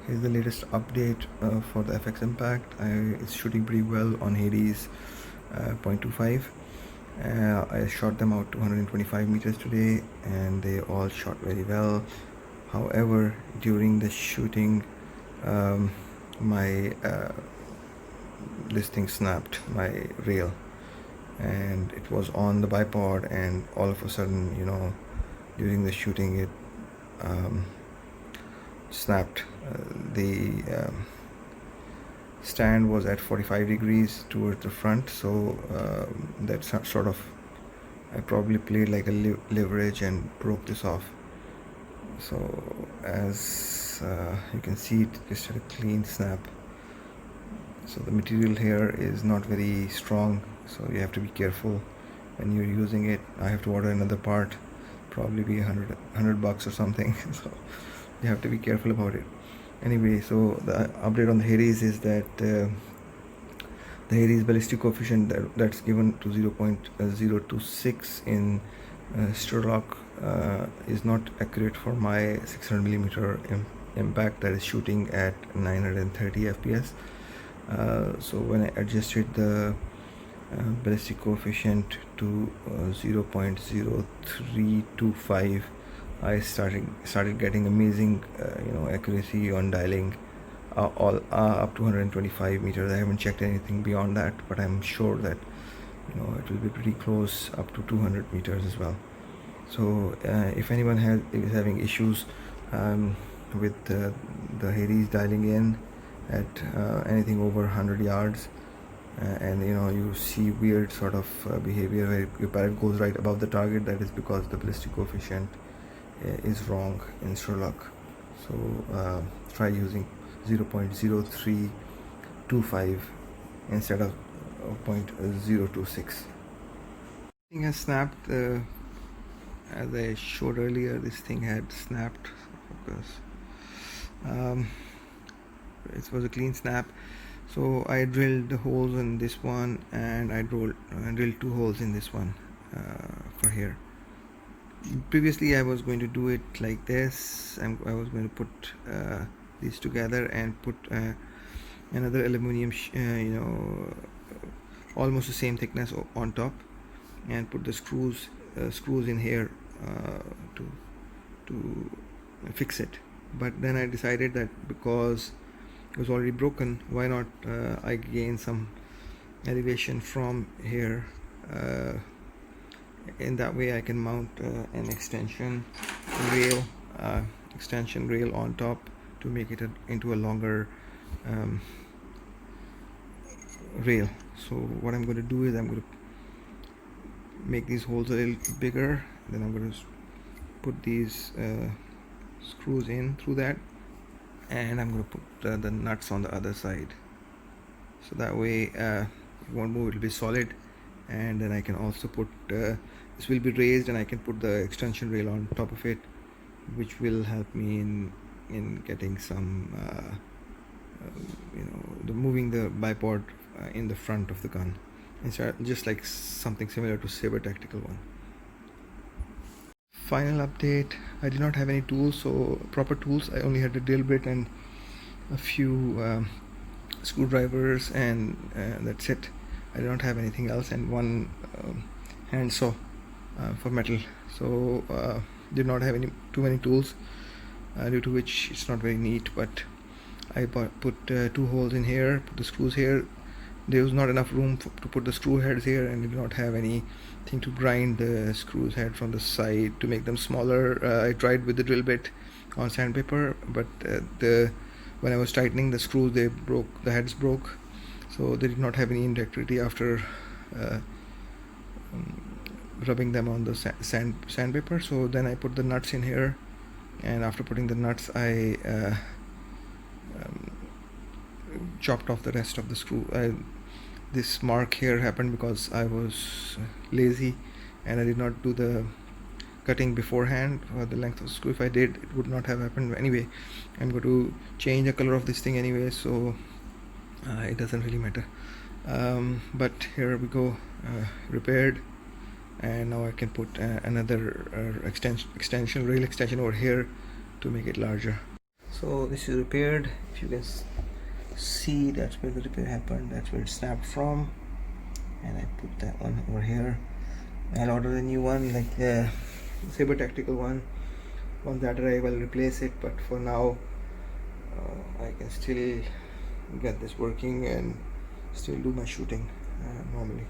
Here's the latest update for the FX Impact. It's shooting pretty well on Hades 0.25. I shot them out 225 meters today and they all shot very well. However, during the shooting, my this thing snapped, my rail, and it was on the bipod, and all of a sudden, during the shooting it snapped. The stand was at 45 degrees towards the front, so that's sort of, I probably played like a leverage and broke this off. So as you can see, it just had a clean snap. So the material here is not very strong, so you have to be careful when you're using it. I have to order another part, probably be $100 bucks or something. So you have to be careful about it. Anyway, so the update on the Hades is that the Hades ballistic coefficient that's given to 0.026 in Sturlock is not accurate for my 600mm impact that is shooting at 930 fps. So when I adjusted the ballistic coefficient to 0.0325, I started getting amazing accuracy on dialing all up to 125 meters. I haven't checked anything beyond that, but I'm sure that it will be pretty close up to 200 meters as well. So if anyone is having issues with the Hades dialing in at anything over 100 yards, and you see weird sort of behavior where your parrot goes right above the target, that is because the ballistic coefficient is wrong in Sherlock. So try using 0.0325 instead of 0.026. Thing has snapped. As I showed earlier, this thing had snapped. Focus. It was a clean snap. So I drilled the holes in this one, and I drilled 2 holes in this one for here. Previously I was going to do it like this. I was going to put these together and put another aluminum almost the same thickness on top, and put the screws in here to fix it. But then I decided that because it was already broken, why not I gain some elevation from here. In that way I can mount an extension rail on top to make it into a longer rail. So what I'm going to do is I'm going to make these holes a little bigger, then I'm going to put these screws in through that, and I'm going to put the nuts on the other side, so that way it won't move, it will be solid. And then I can also put this will be raised, and I can put the extension rail on top of it, which will help me in getting some moving the bipod in the front of the gun, instead just like something similar to Saber Tactical one. Final update: I did not have any tools, so proper tools. I only had a drill bit and a few screwdrivers, and that's it. I did not have anything else, and one hand saw for metal. So did not have too many tools, due to which it's not very neat. But I put 2 holes in here, put the screws here. There was not enough room to put the screw heads here, and did not have anything to grind the screws head from the side to make them smaller. I tried with the drill bit on sandpaper, but when I was tightening the screws, the heads broke, so they did not have any integrity after rubbing them on the sandpaper. So then I put the nuts in here, and after putting the nuts, I chopped off the rest of the screw. This mark here happened because I was lazy and I did not do the cutting beforehand for the length of the screw. If I did, it would not have happened. Anyway, I'm going to change the color of this thing anyway, so it doesn't really matter. But here we go, repaired, and now I can put another rail extension over here to make it larger. So this is repaired. If you can see, that's where the repair happened, that's where it snapped from, and I put that one over here. I'll order a new one, like the Saber Tactical one. Once that arrive, I'll replace it, but for now I can still get this working and still do my shooting normally.